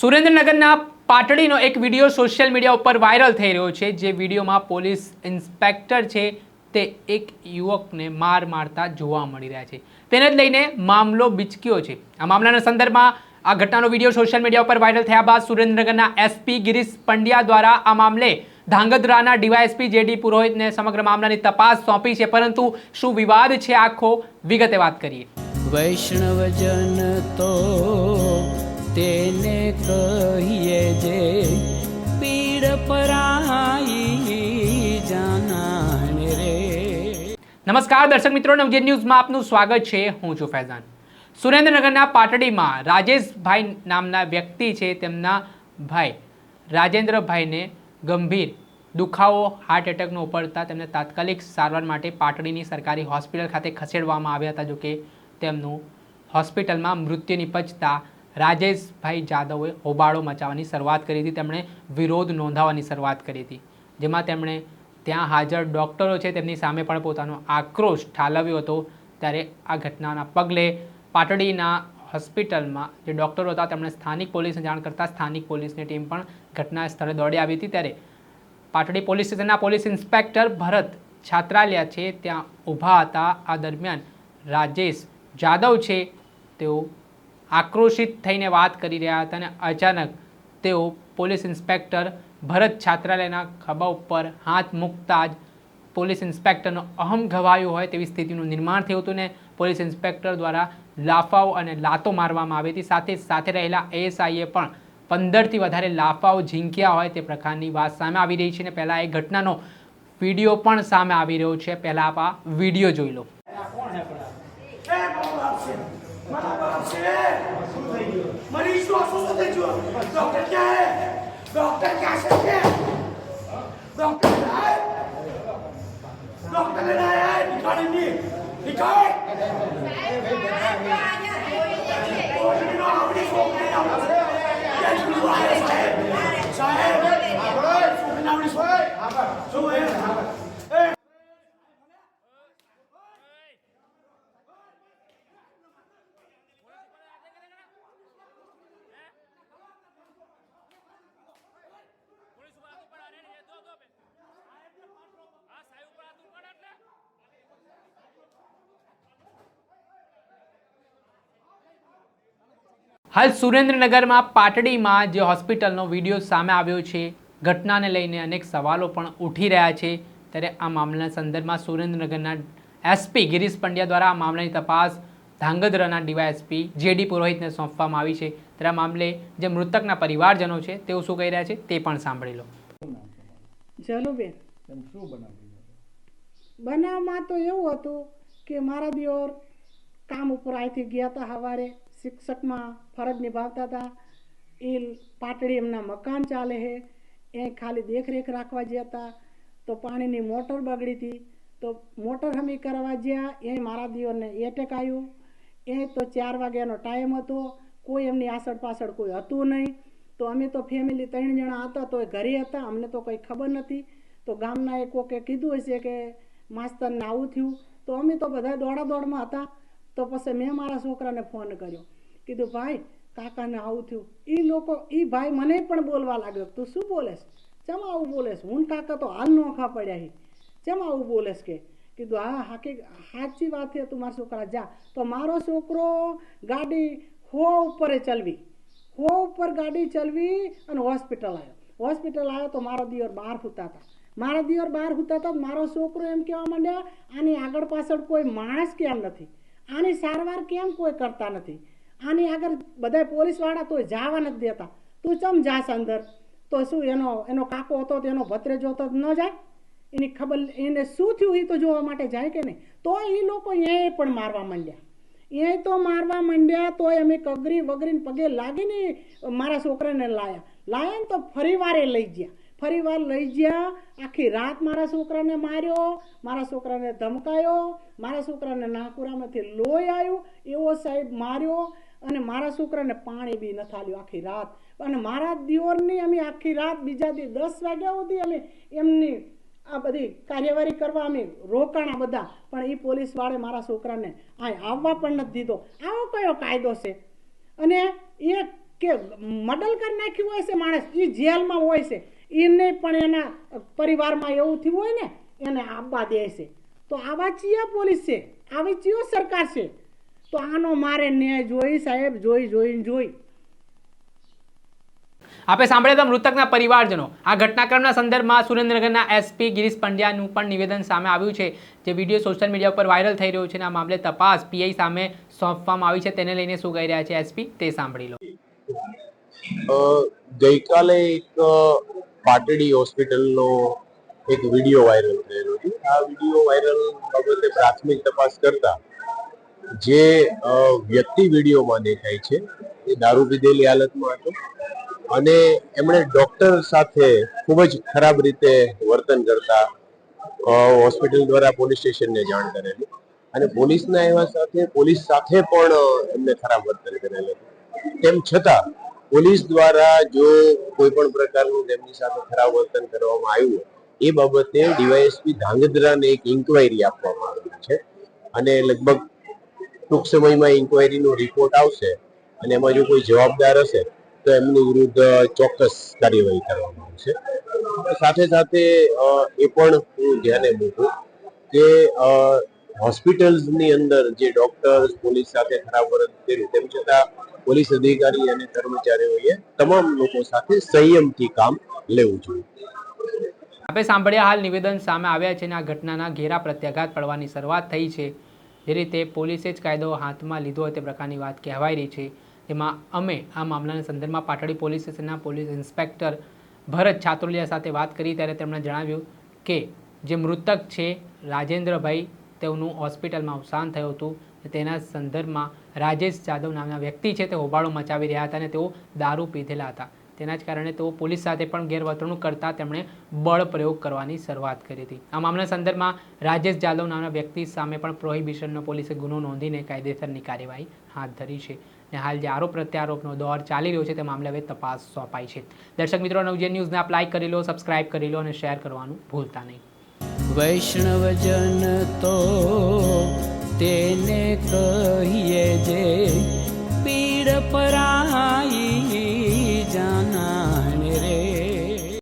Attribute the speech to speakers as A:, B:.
A: સુરેન્દ્રનગરના પાટડીનો એક video social media ઉપર વાયરલ થઈ રહ્યો છે। જે વિડીયોમાં પોલીસ ઇન્સ્પેક્ટર છે તે એક યુવકને મારતા જોવા મળી રહ્યા છે। તેને જ લઈને મામલો બીચક્યો છે। આ મામલાના સંદર્ભમાં આ ઘટનાનો વિડીયો સોશિયલ મીડિયા ઉપર વાયરલ થયા બાદ સુરેન્દ્રનગરના એસપી ગિરીશ પંડ્યા દ્વારા આ મામલે ધાંગધ્રાના ડીવાયએસપી જેડી પુરોહિતને સમગ્ર મામલાની તપાસ સોંપી છે। પરંતુ શું વિવાદ છે આખો વિગતે વાત કરીએ।
B: વૈષ્ણવજન તો તેને કહીએ જે પીડ પરાઈ જાનાને રે।
A: નમસ્કાર દર્શક મિત્રો, નવજીવન ન્યૂઝમાં આપનું સ્વાગત છે। હું છું ફૈઝાન। સુરેન્દ્રનગરના પાટડીમાં રાજેશભાઈ નામના વ્યક્તિ છે, તેમના ભાઈ રાજેન્દ્રભાઈને ગંભીર દુખાવો હાર્ટ એટેકનો ઉપડતા તેમને તાત્કાલિક સારવાર માટે પાટડીની સરકારી હોસ્પિટલ ખાતે ખસેડવામાં આવ્યા હતા। જોકે તેમનું હોસ્પિટલમાં મૃત્યુ નિપજતા રાજેશભાઈ જાદવે હોબાળો મચાવવાની શરૂઆત કરી હતી। તેમણે વિરોધ નોંધાવવાની શરૂઆત કરી હતી, જેમાં તેમણે ત્યાં હાજર ડૉક્ટરો છે તેમની સામે પણ પોતાનો આક્રોશ ઠાલવ્યો હતો। ત્યારે આ ઘટનાના પગલે પાટડીના હોસ્પિટલમાં જે ડૉક્ટરો હતા તેમણે સ્થાનિક પોલીસને જાણ કરતાં સ્થાનિક પોલીસની ટીમ પણ ઘટના સ્થળે દોડી આવી હતી। ત્યારે પાટડી પોલીસ સ્ટેશનના પોલીસ ઇન્સ્પેક્ટર ભરત છાત્રાલિયા છે ત્યાં ઊભા હતા। આ દરમિયાન રાજેશ જાદવ છે તેઓ આક્રોશિત થઈને વાત કરી રહ્યા હતા અને અચાનક તેઓ પોલીસ ઇન્સ્પેક્ટર ભરત છાત્રાલયના ખભા ઉપર હાથ મૂકતા જ પોલીસ ઇન્સ્પેક્ટરનો અહમ ઘવાયો હોય તેવી સ્થિતિનું નિર્માણ થયું હતું ને પોલીસ ઇન્સ્પેક્ટર દ્વારા લાફાઓ અને લાતો મારવામાં આવી હતી। સાથે રહેલા એએસઆઈએ પણ 15થી વધારે લાફાઓ ઝીંક્યા હોય તે પ્રકારની વાત સામે આવી રહી છે। ને પહેલાં એ ઘટનાનો વિડીયો પણ સામે આવી રહ્યો છે। પહેલાં આપ આ વિડીયો જોઈ લો।
C: मरीज को अफसोस दे जो डॉक्टर क्या है डॉक्टर क्या है डॉक्टर है डॉक्टर ने आया है निकालेंगे निकाल
A: હાલ સુરેન્દ્રનગરમાં પાટડીમાં જે હોસ્પિટલનો વિડીયો સામે આવ્યો છે, ઘટનાને લઈને અનેક સવાલો પણ ઉઠી રહ્યા છે। ત્યારે આ મામલાના સંદર્ભમાં સુરેન્દ્રનગરના એસપી ગિરીશ પંડ્યા દ્વારા આ મામલાની તપાસ ધાંગધ્રાના ડીવાયએસપી જેડી પુરોહિતને સોંપવામાં આવી છે। ત્યારે આ મામલે જે મૃતકના પરિવારજનો છે તેઓ શું કહી રહ્યા છે તે પણ સાંભળી લો।
D: જલુબેન, બનાવમાં તો એવું હતું કે મારા દિયોર કામ ઉપર અહીંથી ગયા હતા, સવારે શિક્ષકમાં ફરજ નિભાવતા હતા। એ પાટડી એમના મકાન ચાલે છે, એ ખાલી દેખરેખ રાખવા ગયા હતા તો પાણીની મોટર બગડી હતી તો મોટર હમી કરવા ગયા, એ મારા દિયોરને એટેક આવ્યું। એ તો 4 વાગ્યાનો ટાઈમ હતો, કોઈ એમની આસળ પાછળ કોઈ હતું નહીં। તો અમે તો ફેમિલી 3 જણા હતા તો એ ઘરે હતા, અમને તો કંઈ ખબર નથી। તો ગામના એ કોકે કીધું હશે કે માસ્તરને આવું થયું, તો અમે તો બધા દોડાદોડમાં હતા। તો પછી મેં મારા છોકરાને ફોન કર્યો, કીધું ભાઈ કાકાને આવું થયું। એ લોકો એ ભાઈ મને પણ બોલવા લાગ્યો, તું શું બોલેશ, ચમ આવું બોલેશ, હું કાકા તો હાલ નોખા પડ્યા છે, ચમ આવું બોલેશ કે કીધું હા સાચી વાત છે, તું મારા છોકરા જા। તો મારો છોકરો ગાડી ઉપર ચલવી, ઉપર ગાડી ચલવી અને હોસ્પિટલ આવ્યો તો મારો દિયોર બહાર સૂતા હતા। મારા દિયોર બહાર સૂતા હતા, મારો છોકરો એમ કહેવા માંડ્યા આની આગળ પાછળ કોઈ માણસ કેમ નથી, આની સારવાર કેમ કોઈ કરતા નથી, આની આગળ બધા પોલીસવાળા તો જવા નથી દેતા, તું ચમ જાસ અંદર। તો શું એનો કાકો હતો તો એનો ભત્રેજો હતો ન જાય, એની ખબર એને શું થયું એ તો જોવા માટે જાય કે નહીં। તો એ લોકો એ પણ મારવા માંડ્યા તો અમે કગરી વગરીને પગે લાગીને મારા છોકરાને લાયા ને તો ફરીવાર લઈ ગયા। આખી રાત મારા છોકરાને માર્યો, મારા છોકરાને ધમકાયો, મારા છોકરાને નાકુરામાંથી લોહી આવ્યું એવો સાહેબ માર્યો અને મારા છોકરાને પાણી બી ન થાલ્યું આખી રાત। અને મારા દિયોરની અમે આખી રાત બીજા દી 10 વાગ્યા સુધી અમે એમની આ બધી કાર્યવાહી કરવા અમે રોકાણા બધા, પણ એ પોલીસ વાળે મારા છોકરાને આવવા પણ નથી દીધો। આવો કયો કાયદો છે? અને એક કે મર્ડર કરી નાખ્યું હોય છે માણસ, એ જેલમાં હોય છે, એને પણ એના પરિવારમાં એવું થયું હોય ને એને આપવા દે છે. તો આવા ચિયા પોલીસ છે, આવી ચિયો સરકાર છે? તો આનો મારે ન્યાય જોઈ સાહેબ, જોઈ.
A: આપણે સાંભળ્યા હતા મૃતકના પરિવારજનો. આ ઘટનાક્રમના સંદર્ભમાં સુરેન્દ્રનગરના એસપી ગિરીશ પંડ્યાનું પણ નિવેદન સામે આવ્યું છે, જે વિડીયો સોશિયલ મીડિયા પર વાયરલ થઈ રહ્યો છે અને આ મામલે તપાસ પીઆઈ સામે સોંપવામાં આવી છે. તેને લઈને શું કહી રહ્યા છે એસપી તે સાંભળી લો.
E: ગઈકાલે એક પાટડી હોસ્પિટલનો એક વિડીયો વાયરલ થયેલો છે. આ વિડીયો વાયરલ બાબતે પ્રાથમિક તપાસ કરતા જે વ્યક્તિ વિડીયોમાં દેખાય છે એ દારૂ પીધેલી હાલતમાં હતો અને એમણે ડોક્ટર સાથે ખૂબ જ ખરાબ રીતે વર્તન કરતા હોસ્પિટલ દ્વારા પોલીસ સ્ટેશનને જાણ કરેલી અને પોલીસના એવા સાથે પોલીસ સાથે પણ એમને ખરાબ વર્તન કરેલું. તેમ છતાં પોલીસ દ્વારા જો કોઈ પણ પ્રકારનું તેમની સાથે ખરાબ વર્તન કરવામાં આવ્યું એ બાબતે ડીવાયએસપી ધાંગધ્રાને એક ઇન્કવાયરી આપવામાં આવી છે અને લગભગ ટૂંક સમયમાં ઇન્કવાયરીનો રિપોર્ટ આવશે અને એમાં જો કોઈ જવાબદાર હશે તો એમની વિરુદ્ધ ચોક્કસ કાર્યવાહી કરવામાં આવશે. સાથે સાથે એ પણ હું ધ્યાને મૂકું કે હોસ્પિટલ્સની અંદર જે ડોક્ટર્સ પોલીસ સાથે ખરાબ વર્તન કર્યું તેમ છતાં પોલીસ અધિકારી અને કર્મચારીઓએ તમામ લોકો સાથે સંયમથી કામ લેવું જોઈએ.
A: આપણે સાંભળ્યા હાલ નિવેદન સામે આવ્યા છે અને આ ઘટનાના ઘેરા પ્રત્યાઘાત પડવાની શરૂઆત થઈ છે. જે રીતે પોલીસે જ કાયદો હાથમાં લીધો હોય તે પ્રકારની વાત કહેવાઈ રહી છે. તેમાં અમે આ મામલાના સંદર્ભમાં પાટડી પોલીસ સ્ટેશનના પોલીસ ઇન્સ્પેક્ટર ભરત છાત્રોલિયા સાથે વાત કરી ત્યારે તેમણે જણાવ્યું કે જે મૃતક છે રાજેન્દ્રભાઈ, તેઓનું હોસ્પિટલમાં અવસાન થયું હતું. તેના સંદર્ભમાં રાજેશ જાદવ નામના વ્યક્તિ છે તે હોબાળો મચાવી રહ્યા હતા અને તેઓ દારૂ પીધેલા હતા. તેના જ કારણે તેઓ પોલીસ સાથે પણ ગેરવર્તણૂક કરતા તેમણે બળ પ્રયોગ કરવાની શરૂઆત કરી હતી. આ મામલાના સંદર્ભમાં રાજેશ જાદવ નામના વ્યક્તિ સામે પણ પ્રોહિબિશનનો પોલીસે ગુનો નોંધીને કાયદેસરની કાર્યવાહી હાથ ધરી છે અને હાલ જે આરોપ પ્રત્યારોપનો દોર ચાલી રહ્યો છે તે મામલે હવે તપાસ સોંપાઈ છે. દર્શક મિત્રો, નવજીવન ન્યૂઝને આપ લાઈક કરી લો, સબસ્ક્રાઇબ કરી લો અને શેર કરવાનું ભૂલતા નહીં.
B: વૈષ્ણવજન તો તેને કહીએ જે પીડ પરાઈ.